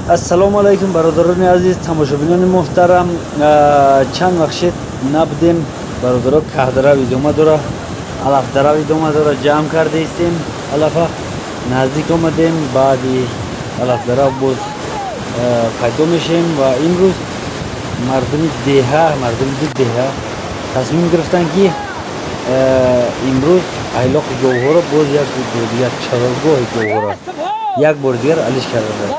ассалому алайкум бародарони азиз, тамошобинони муҳтарам. Чанд вақт шед набудем. Бародаро каҳдарав идома дора, алафдарав идома дора. ҷамъ карда истем алафа, наздик омадем. баъди алафдарав боз пайдо мешем ва имрӯз мардуми деҳа, мардуми ду деҳа тасмим гирифтанд ки имрӯз айлоқи говҳоро боз як чарогоҳи говҳоро як бор дигар алиш карданд.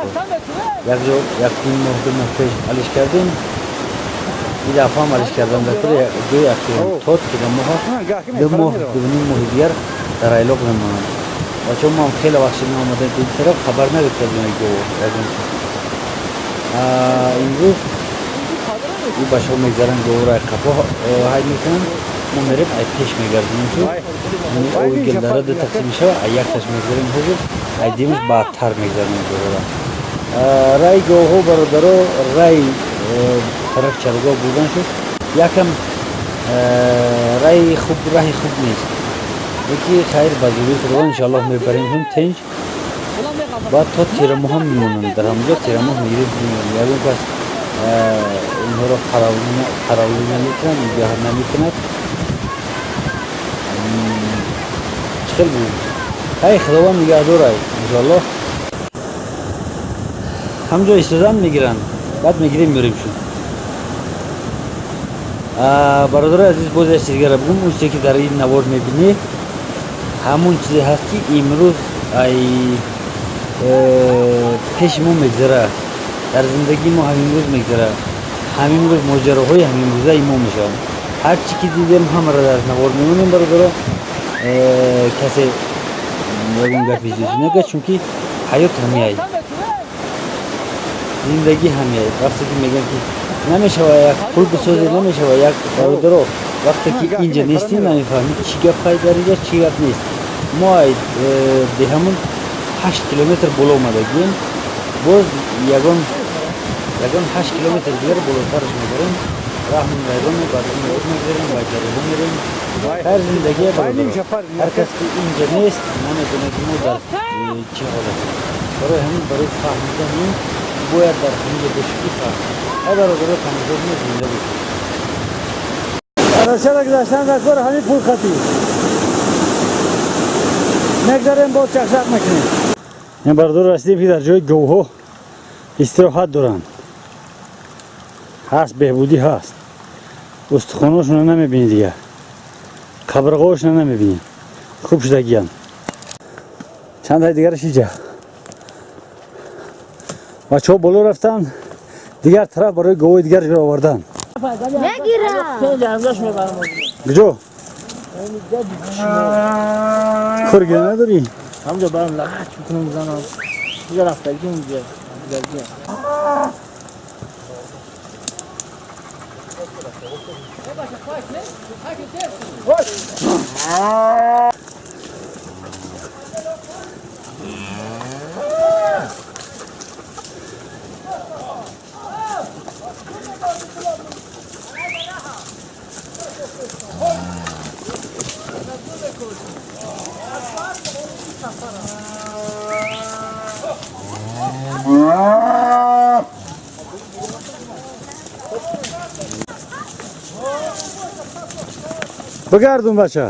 як тин моҳ ду моҳ пеш алиш кардем. ин дафъа алиш кардан дакура ҷои ахирон тот кида моҳа ду моҳ дуним моҳи дигар дар айлоқ мемонанд. ва чун ман хеле вақт шид наомадем ин тараф хабар нагирифтадем говҳо ягон имрӯз ин ба шом мегзаранд говҳоро ай қафо ҳайд мекунанд. мо мерем ай пеш мегардим чун оби гилдара ду тақсим мешава ай якташ мегзарем ҳозир ай димаш баъдтар мегзарем говҳоро. рай говҳо бародаро рай тараф чаргоҳ бурдан шуд. якам раи хуб нест. яки хайр ба зурии худованд иншоаллоҳ мебарем ҳам тинч. баъд то тирамоҳам мемонанд дар ҳамҷо тирамоҳ мегирифт мемонанд. ягон кас инҳоро харавлӣ намекунад, нигаҳ намекунад. чӣ хел буд? ҳай худованд нигаҳдорай иншоаллоҳ. ҳамҷо истодан мегиранд, баъд мегирем меорем шуд. бародарои азиз боз як чиз дигара бугум. он чизе ки дар ин навор мебинӣ ҳамун чизе ҳаст ки имрӯз ай пеши мо мегзара, дар зиндагии мо ҳамин рӯз мегзара. ҳамин рӯз моҷароҳои ҳамимрӯзаи мо мешаванд. ҳар чӣ ки дидем ҳамаро дар навор мемонем бародаро. касе ягон гапи зиёдӣ нагӯяд, чунки ҳаёт ҳамин аст, зиндагӣ ҳамин аст. вақте ки мегӯянд ки намешава як пул бисозед, намешава як бародаро, вақте ки инҷа нестӣ намефаҳмӣ чӣ гап ҳаст дар инҷа, чӣ гап нест. мо ай деҳамон 8 километр боло омадагием. боз ягон 8 километр дигар болотараш мебарем. раҳмон райгон баъдон об мегзарем, ба ҷарибо мерем. ҳар зиндагие бародаро. ҳар кас ки инҷа нест намедонад ки мо дар чӣ ҳолат. барои ҳамин барои фаҳмидани ин бояд дар ҳамҷо бошӣ ки фаҳм. ай бародаро тамошо кунед, зинда бошед. арашара гузаштан дар кор ҳамин пурхатӣ мегзарем, боз чақчақ мекунем. ин бародаро расидем ки дар ҷои говҳо истироҳат доранд. ҳаст беҳбудӣ ҳаст. устухонҳошона намебинӣ дигар, қабрғоҳошона намебинӣ, хуб шудагиянд. чандаи дигараш иҷа бачаҳо боло рафтанд, дигар тараф барои говҳои дигарашро оварданд. куҷо коргия надорӣ? ҳамҷо барам лағач бикунам занам дига рафтагӣ унҷа дигаргия. بگردون بچه.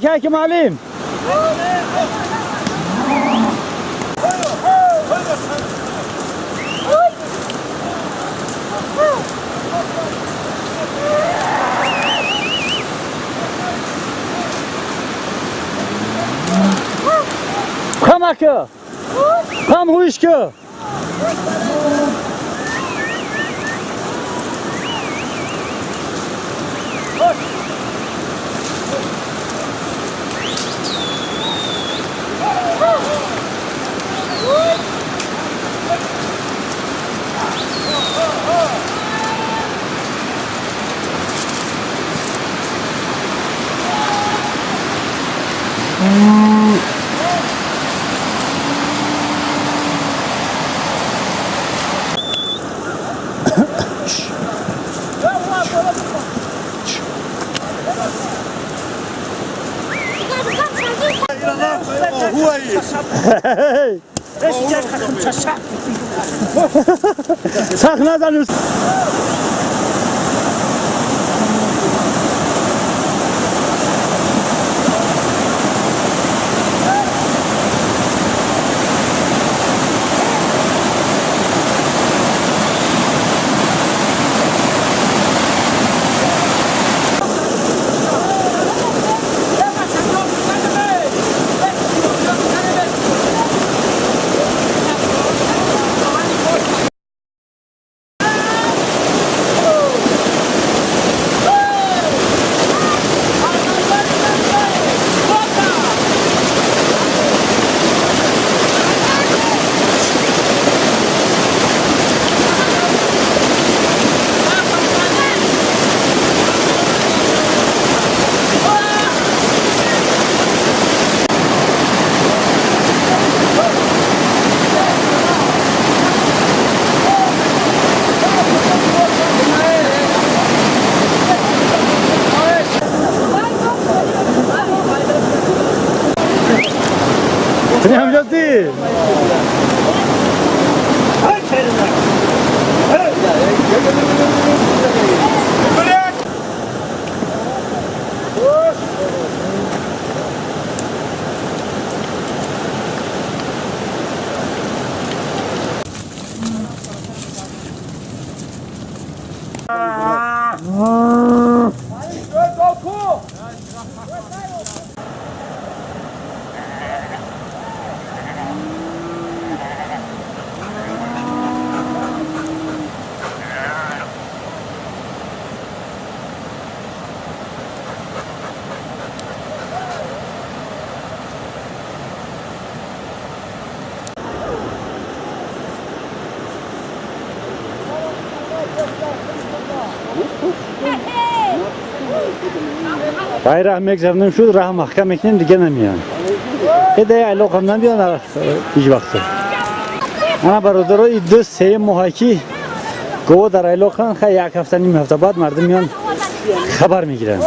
Hayki معلم. Kom akı. Kom huyuşku. Sakın zanıyorsun. Ne amcası? Bayrağı mekzarının şu rahı mahkemekinin digenem yani. Edeye lokamdan diyorlar hiç baktı. Ana barodoro iddiz seyim muhaki Gova daray lokan kaya hafta nim hafta bad mardım yan haber mi giren.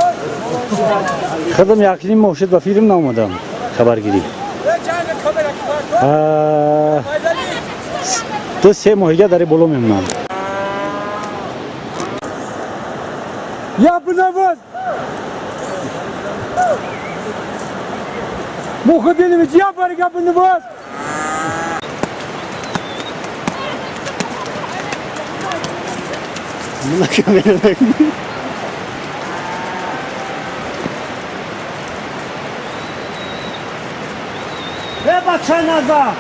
Khadım yakinim moşid ve film namadam haber giri. Diz seyim muhaki dari bolomim nam. Ya bu ne var? Muhbirimiz yapar kapını boz. Buna kamerada. Ve baçay nazar.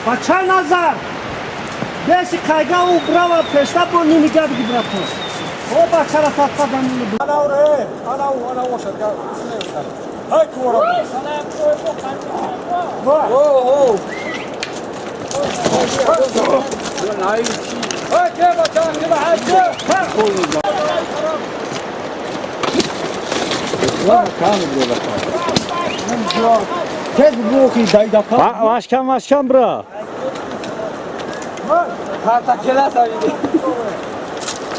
Baçay nazar. Beşi kayga u brava peşta bu nimigat gibi bırakmış. O baçara tatmadan bunu. Ana oraya. Ana o şarkı. Hay kuvara. Oh. Hay ke bacan ke bahçe. Var kan buraya bak. Tez bu ki dayda kan. Başkan bura. Karta kela sabi.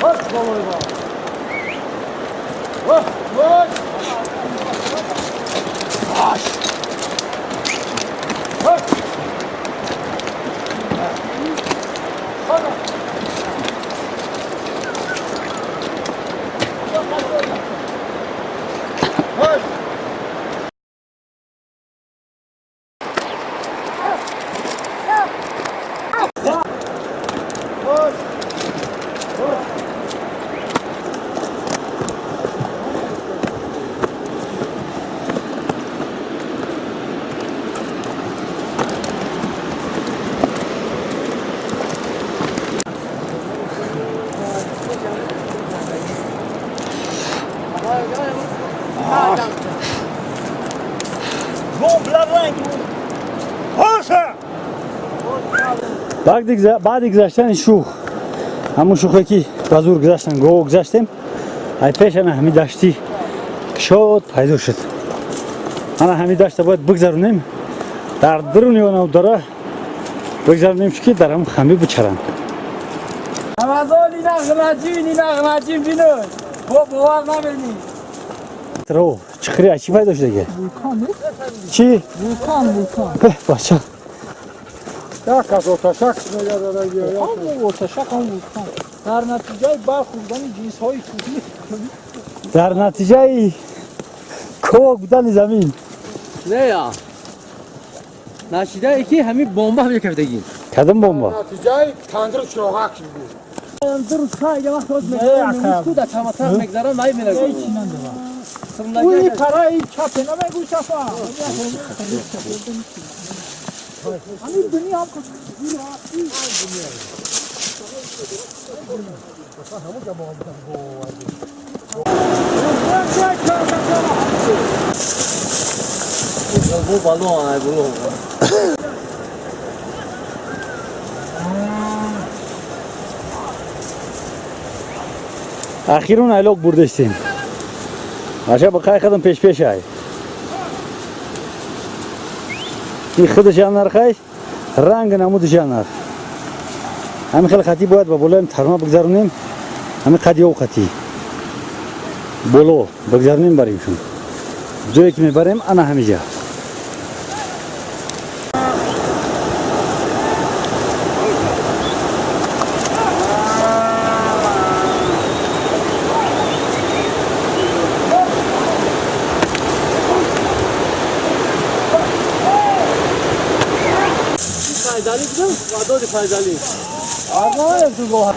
Bak doluyor bak. Bak. Aş. Bak. بعد گذشتن شوخ همون شوخی که بازور گذشتن گو گذشتیم ای پیش انا همی داشتی شد پیدا شد انا همی داشته باید بگذارونیم در درونی و داره بگذارونیم که در هم همی بچرن Amazon nina gımacı biniyor. Bu buhar ne beni? ترو چخری چی پیدا شده که Vulkan ne? چی Vulkan. به بچه Yak az ortaşak neler geliyor. Tam ortaşak هم vulkan. در نتیجه برخوردن جنس های کوهی در نتیجه کوه بودن زمین نه یا نشیده یکی همین بمب هم یکفتگی کدوم بمبا نتیجه تندر چراغک شده. در سایه وقت از میگذارم تو در کمتر میگذارم نای میره اوی پرای چپه نمیگو شفا همین دنیا هم bu balon ay balon اخیرون ایلوک بردشتیم عشا بخواه خودم پیش پیش های این خودش جانر خواهی رنگ نمود جانر همین خیلی خطی باید با بولایم ترما بگذارونیم همین قدی او خطی بولو بگذارونیم باریمشون جایی که میبریم انا همیجا فایدالی بودم و دو فایدالی آقا تو گوه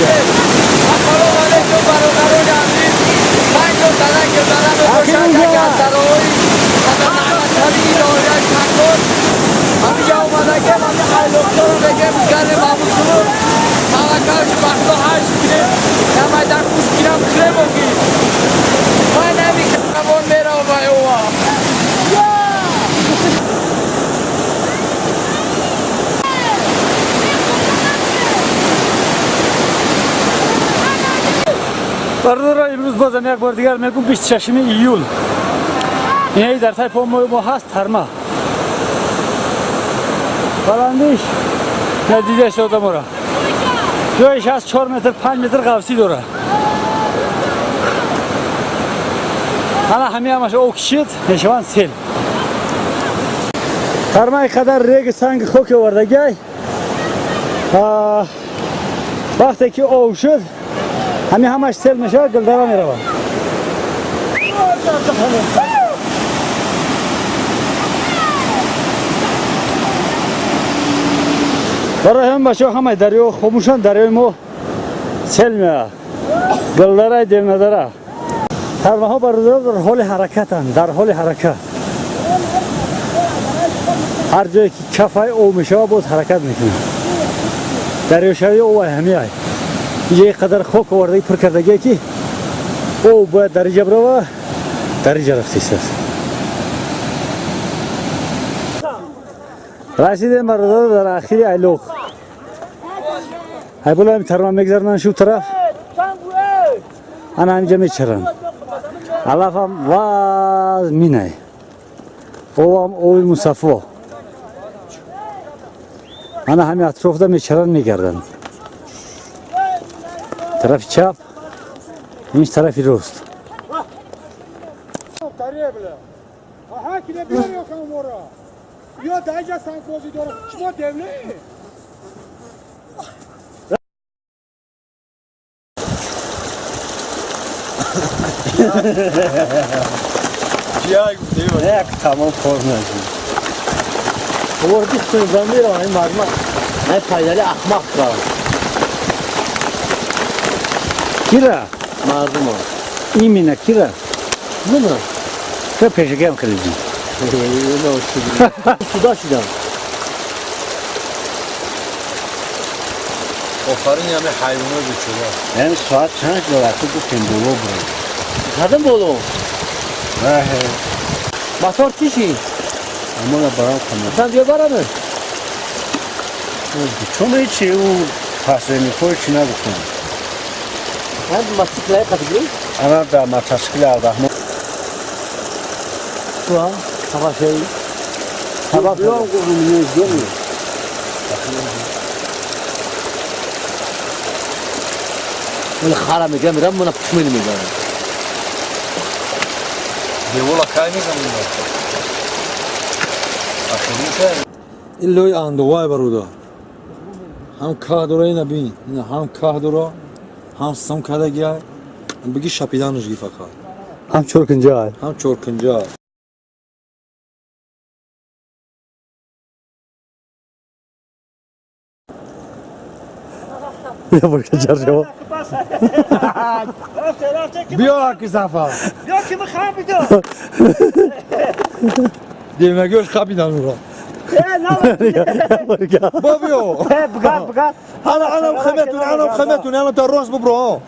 السلام علیکم برادران عزیز. من رو تنک دارم به دوشنگ گسترهای خدا نعمت علی دایه شنگون همینجا اومده که من خیلی اکتر رو بگم گرم ماموسون مغاکاش وقتا هشت گیره نمیدن خوش گیرم خیلی بگیر من نمیکنم اون میره و اوه برادرها امروز بازم یک بار دیگر میگم 26 ایول این در تای پا ما هست ترما بلندیش ندیده شده ما را جایش هست 4 متر 5 متر قوسی داره حالا همش او کشید نشوان سیل ترما قدر ریگ سنگ خوک وردگی وقتی که او شد همش سیل میشه گلدارا میروه برای هم بچه همه دریا خاموشان دریای ما سیل میره گلدارای دل نداره ترمه ها برادر در حال حرکتن در حال حرکت هر جایی که کفای او میشه باز حرکت میکنه دریا شوی او همی های یه قدر خوک آورده پر کردگی که او باید درجه برو درجه رفتیست است رسیدیم برادر در اخیر ایلوخ های بولا همی ترما میگذارنن شو طرف انا همینجا میچرن علاف هم واز مینه او هم اوی مصفا انا همین اطراف دا میچرن میگردن طرف چپ اینش طرف راست یا دایجا سانسوزی داره شما devlet یک تمام فرم نشید وردی سنزن میره این مرمه نه پیدالی احمق دارم کی را؟ مردم ها این مینه کی را؟ نمیدونم که پیشگی هم کردی صدا شدم آخرین همه حیوانات بچه این ساعت چند جا تو گفتیم بولو برو کردم بولو مطار چی شی؟ اما را برام کنم اصلا بیا برامه چون ایچی او پسه میخوری چی نگفتم من مستیک لای قطگری؟ انا در متسکیل الرحمن تو هم؟ هوا شایی؟ هوا بیام گفتم نیز گمی ولی خارا میگم میرم منو پشمین میگم دیوالا کاری میکنم این لوی اندوای برودار هم که داره نبین هم که داره هم سم کده گیای بگی شپیدنش گی فقط هم چرکنجا هم چورکنجا یا برکه جر شما بیا کی زفر بیا که بخوام بیدو دیمگیش خپیدن رو با بیا بگاد انا خمتون انا تا روز ببرو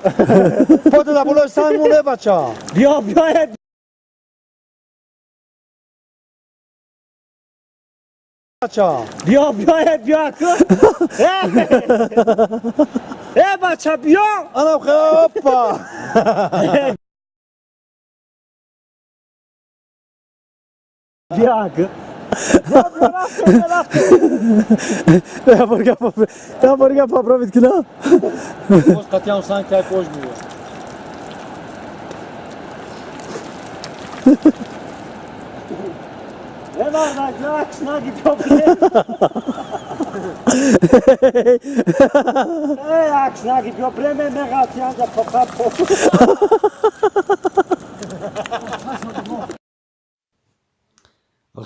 پات دا بلو سنگونه بچه بیا بچه بیا انا هوپا بیا یا برگه پاپرا بید کنه Most قطعا سنگ که کوش میگه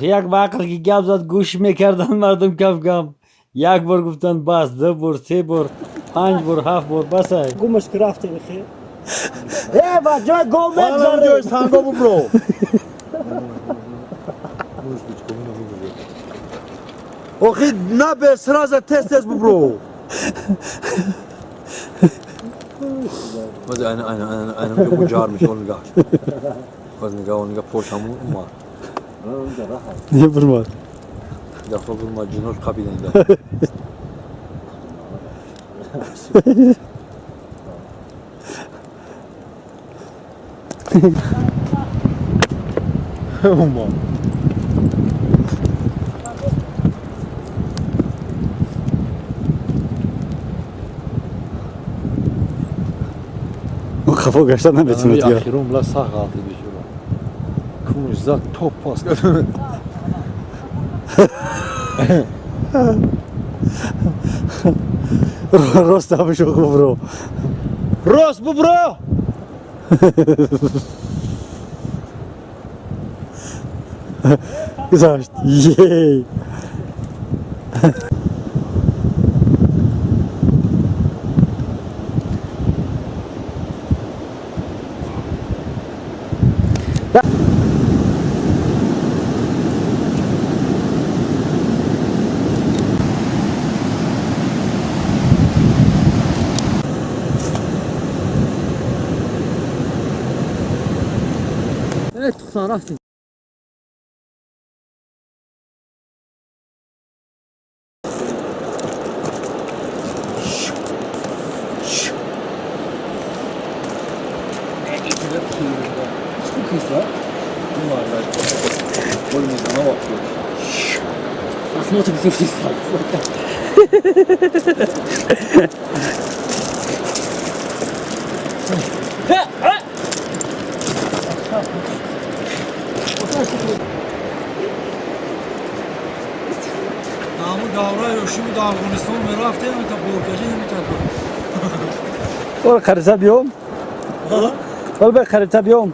یک وقت که گپ زد گوش میکردن مردم کم کم یک بار گفتن بس 2 بار 3 بار 5 بار 7 بار بسه گمش کرافتی بخیر ای با جای گم Bana بگذاره diyor sango bu bro. Ohi ne be sraza test bu bro. Hadi aynen bu carmış onu gah. Onu gah porşamı umma. Niye vurma? Defa vurma cinor kabininde. Umma. O kafa kaçtan betsin Bir ötüyor. ahirum la sağ kaldı bir şey var. Kumuzda top pas. Rost abi çok mu bro? Ross bu bro. Güzel. Yey. Evet, tutsana. Aslında otobüs yok. Namı davra yok şimdi de Afganistan ve rafte mi tapu orkacı mi tapu? Ol karıta biyom. Ol be karıta biyom.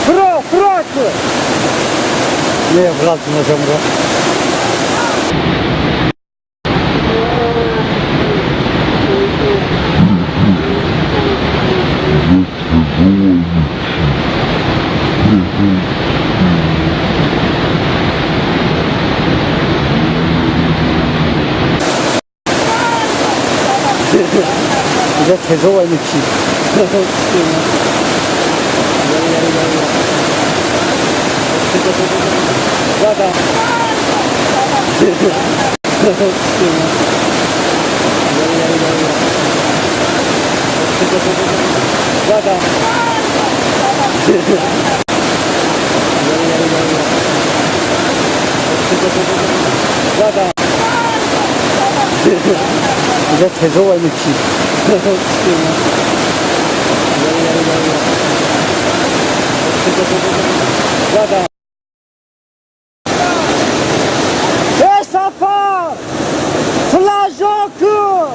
برو فرات Ne yapıyorsun hocam bro? Bize teze oyunu ki. Zaten Zaten Bize teze o aynı ki. Hey Safar! Flajoku!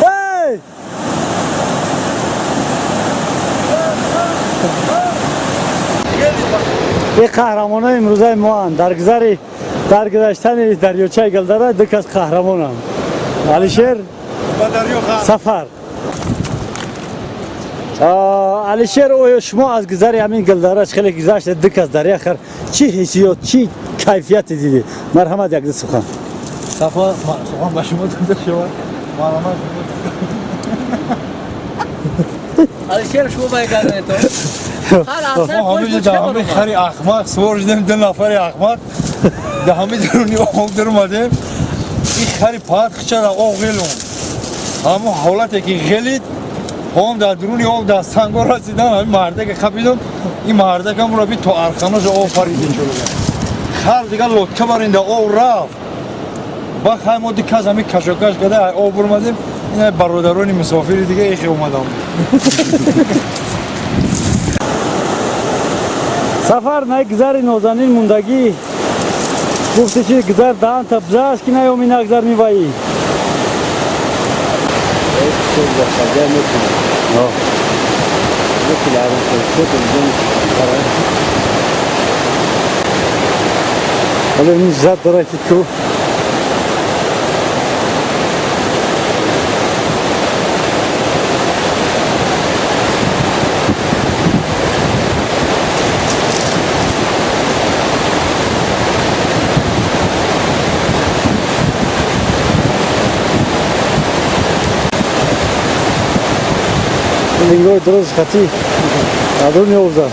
Hey! Bir kahramana imruza muan در گذشتن دریاچه گلدره دک از قهرمانم علیشیر سفر علیشیر او شما از گذر همین گلدره خیلی گذشت دک از دریا خر چی حسیات چی کیفیت دیدی مرحمت یک سخن Safa, soğan başıma döndü şu an. Marama Alişer şu baygarı to. Hamid da Hamid khari ahmak sorjden de nafari ahmak. Da Hamid runi oldurmadım. İlk khari pat khçara oğlum. Ama havlat ki gelit هم da درونی او da سنگور رسیدن همین مرده که خپیدم این مرده که مرا بی تو ارخانه او پریده شده خر دیگه لطکه برینده او رفت با خیلی دیگه از همین کشوکش کده او برمدیم این برادرانی مسافری دیگه ایخی اومدم سفر نه گذر نوزنین موندگی گفته چی گذر دهان تبزه است که نیومی نگذر میبایی ولی این زد داره که تو Lingoy درست خطی ادون یوزد